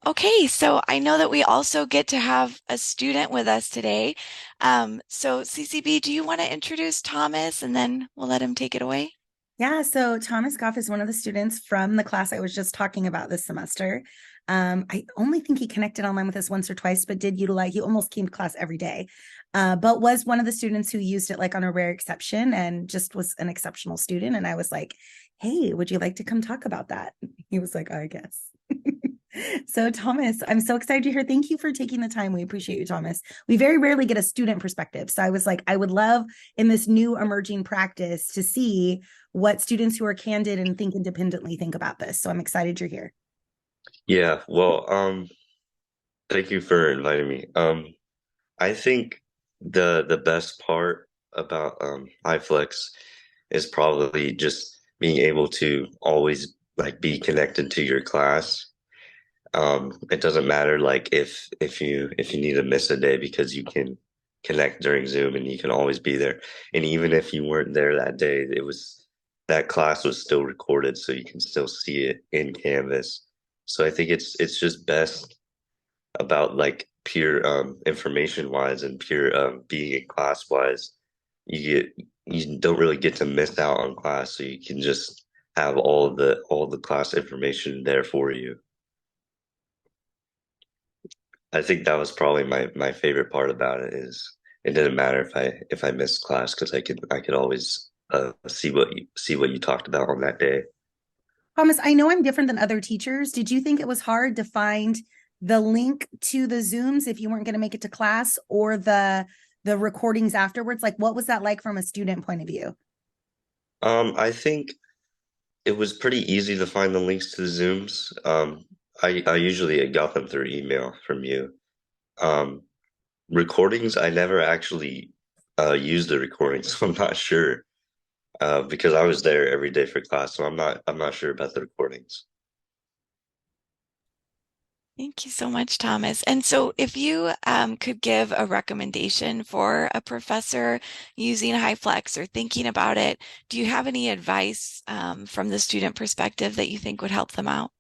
Okay, so I know that we also get to have a student with us today. So CCB, do you want to introduce Thomas and then we'll let him take it away? Yeah, so Thomas Goff is one of the students from the class I was just talking about this semester. I only think he connected online with us once or twice, but did utilize, he almost came to class every day, but was one of the students who used it like on a rare exception and just was an exceptional student. And I was like, hey, would you like to come talk about that? He was like, I guess. So, Thomas, I'm so excited to hear. Thank you for taking the time. We appreciate you, Thomas. We very rarely get a student perspective. So, I was like, I would love in this new emerging practice to see what students who are candid and think independently think about this. So, I'm excited you're here. Yeah, well, thank you for inviting me. I think the best part about Hyflex is probably just being able to always like be connected to your class. It doesn't matter like if you need to miss a day because you can connect during Zoom and you can always be there. And even if you weren't there that day, it was that class was still recorded, so you can still see it in Canvas. So I think it's just best about like pure information wise and pure being in class wise. You don't really get to miss out on class, so you can just have all the class information there for you. I think that was probably my favorite part about it is it didn't matter if I missed class because I could always see what you talked about on that day. Thomas, I know I'm different than other teachers. Did you think it was hard to find the link to the Zooms if you weren't going to make it to class or the recordings afterwards? Like, what was that like from a student point of view? I think it was pretty easy to find the links to the Zooms. I usually got them through email from you. Um, Recordings, I never actually used the recordings, so I'm not sure because I was there every day for class, so I'm not sure about the recordings. Thank you so much, Thomas. And so if you could give a recommendation for a professor using Hyflex or thinking about it, do you have any advice from the student perspective that you think would help them out?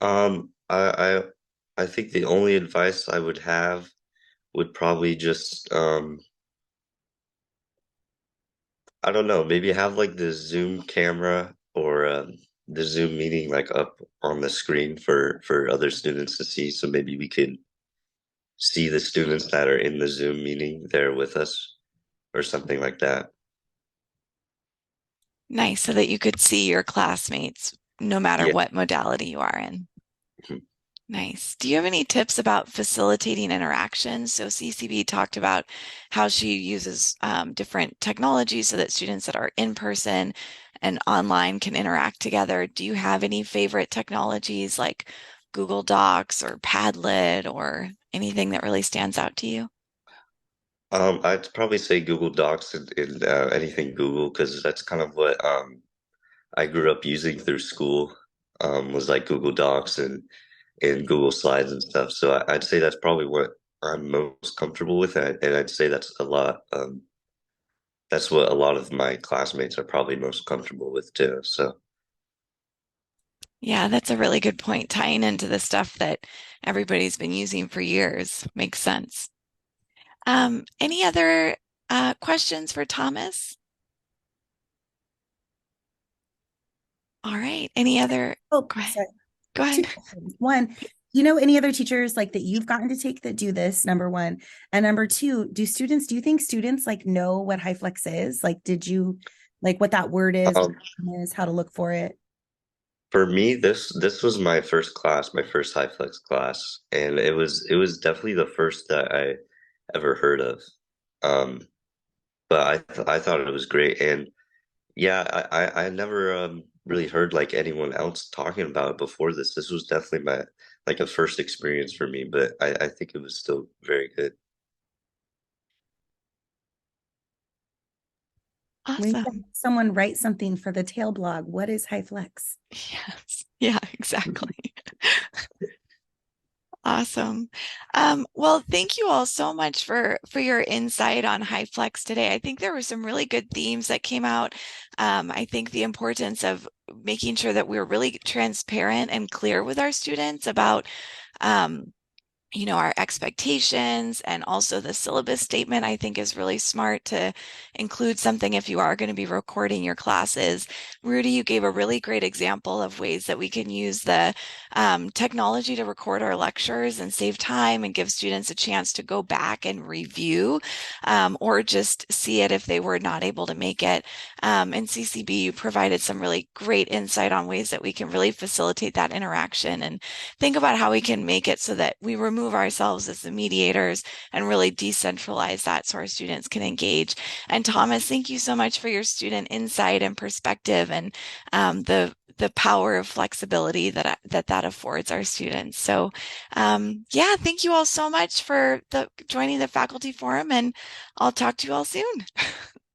Um, I I I think the only advice I would have would probably just I don't know, maybe have like the Zoom camera or the Zoom meeting like up on the screen for other students to see. So maybe we could see the students that are in the Zoom meeting there with us or something like that. Nice, so that you could see your classmates no matter Yeah. what modality you are in. Mhm. Nice. Do you have any tips about facilitating interactions? So CCB talked about how she uses different technologies so that students that are in person and online can interact together. Do you have any favorite technologies like Google Docs or Padlet or anything that really stands out to you? I'd probably say Google Docs and anything Google because that's kind of what I grew up using through school was like Google Docs and Google Slides and stuff. So I'd say that's probably what I'm most comfortable with, and I'd say that's a lot. That's what a lot of my classmates are probably most comfortable with too. So Yeah, that's a really good point, tying into the stuff that everybody's been using for years. Makes sense. Any other questions for Thomas? All right. Any other? Oh, Go ahead. sorry. Go Two ahead. questions. One, you know any other teachers like that you've gotten to take that do this? Number one. And number two, do you think students like know what Hyflex is? Like, did you like what that word um, is, how to look for it? for me, this was my first class, my first Hyflex class, and it was definitely the first that I ever heard of. Um, but I thought it was great, and yeah, I never really heard like anyone else talking about it before this. This was definitely my like a first experience for me, but I think it was still very good. We need to have Awesome. someone write something for the tail blog. What is Hyflex? Yes. Yeah, exactly. Awesome. Awesome. Well, thank you all so much for your insight on Hyflex today. I think there were some really good themes that came out. I think the importance of making sure that we're really transparent and clear with our students about um, our expectations, and also the syllabus statement, I think is really smart to include something if you are going to be recording your classes. Rudy, you gave a really great example of ways that we can use the technology to record our lectures and save time and give students a chance to go back and review, or just see it if they were not able to make it. In CCB, you provided some really great insight on ways that we can really facilitate that interaction and think about how we can make it so that we remove ourselves as the mediators and really decentralize that so our students can engage. And Thomas, thank you so much for your student insight and perspective, and the power of flexibility that affords our students. So yeah, thank you all so much for joining the faculty forum, and I'll talk to you all soon.